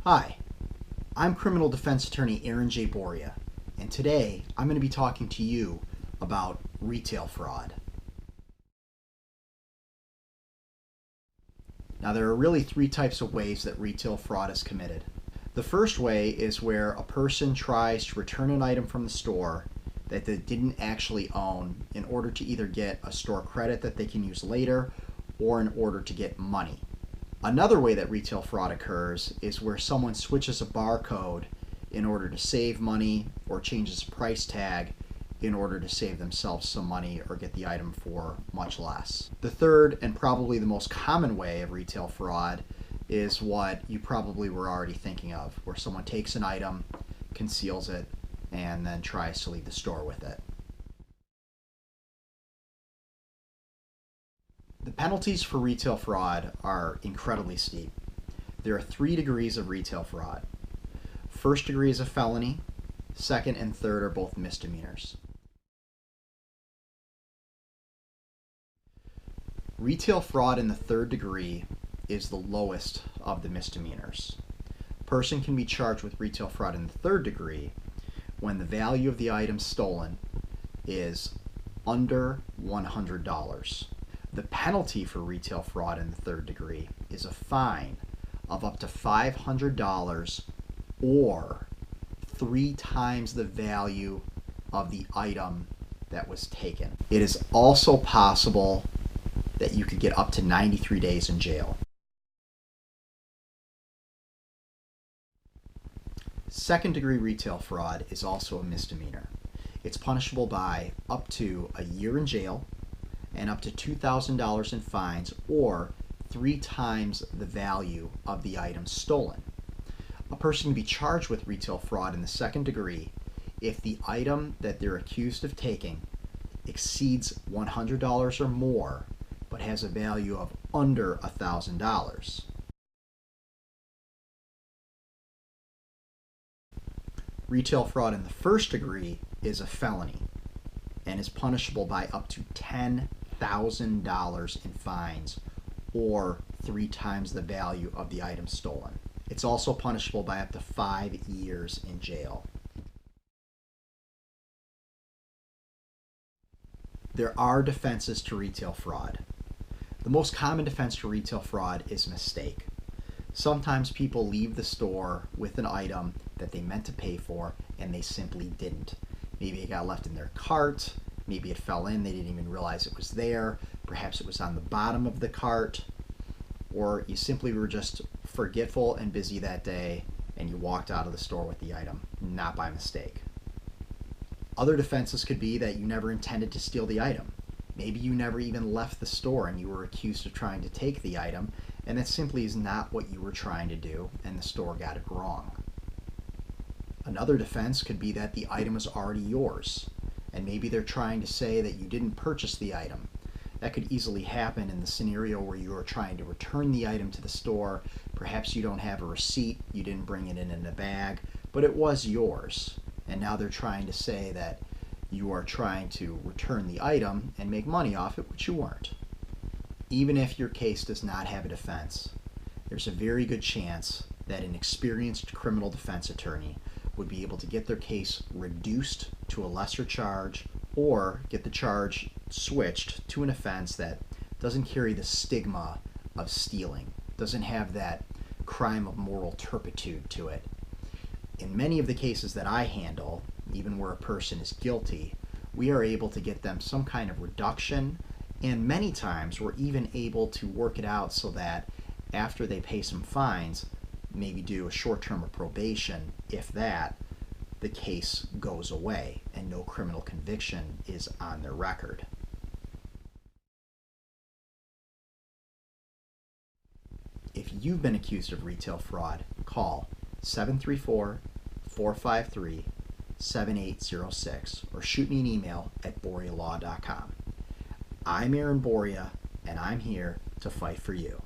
Hi, I'm criminal defense attorney Aaron J. Boria, and today I'm going to be talking to you about retail fraud. Now, there are really three types of ways that retail fraud is committed. The first way is where a person tries to return an item from the store that they didn't actually own in order to either get a store credit that they can use later or in order to get money. Another way that retail fraud occurs is where someone switches a barcode in order to save money or changes a price tag in order to save themselves some money or get the item for much less. The third and probably the most common way of retail fraud is what you probably were already thinking of, where someone takes an item, conceals it, and then tries to leave the store with it. The penalties for retail fraud are incredibly steep. There are 3 degrees of retail fraud. First degree is a felony, second and third are both misdemeanors. Retail fraud in the 3rd degree is the lowest of the misdemeanors. A person can be charged with retail fraud in the 3rd degree when the value of the item stolen is under $100. The penalty for retail fraud in the 3rd degree is a fine of up to $500 or 3 times the value of the item that was taken. It is also possible that you could get up to 93 days in jail. Second degree retail fraud is also a misdemeanor. It's punishable by up to a year in jail and up to $2,000 in fines or 3 times the value of the item stolen. A person can be charged with retail fraud in the 2nd degree if the item that they're accused of taking exceeds $100 or more but has a value of under $1,000. Retail fraud in the 1st degree is a felony and is punishable by up to $10,000 in fines or 3 times the value of the item stolen. It's also punishable by up to 5 years in jail. There are defenses to retail fraud. The most common defense to retail fraud is mistake. Sometimes people leave the store with an item that they meant to pay for and they simply didn't. Maybe it got left in their cart, maybe it fell in, they didn't even realize it was there, perhaps it was on the bottom of the cart, or you simply were just forgetful and busy that day and you walked out of the store with the item, not by mistake. Other defenses could be that you never intended to steal the item. Maybe you never even left the store and you were accused of trying to take the item, and that simply is not what you were trying to do and the store got it wrong. Another defense could be that the item is already yours, and maybe they're trying to say that you didn't purchase the item. That could easily happen in the scenario where you are trying to return the item to the store. Perhaps you don't have a receipt, you didn't bring it in a bag, but it was yours. And now they're trying to say that you are trying to return the item and make money off it, which you weren't. Even if your case does not have a defense, there's a very good chance that an experienced criminal defense attorney would be able to get their case reduced to a lesser charge or get the charge switched to an offense that doesn't carry the stigma of stealing, doesn't have that crime of moral turpitude to it. In many of the cases that I handle, even where a person is guilty, we are able to get them some kind of reduction, and many times we're even able to work it out so that after they pay some fines, maybe do a short term of probation, if that, the case goes away and no criminal conviction is on their record. If you've been accused of retail fraud, call 734-453-7806 or shoot me an email at borialaw.com. I'm Aaron Boria, and I'm here to fight for you.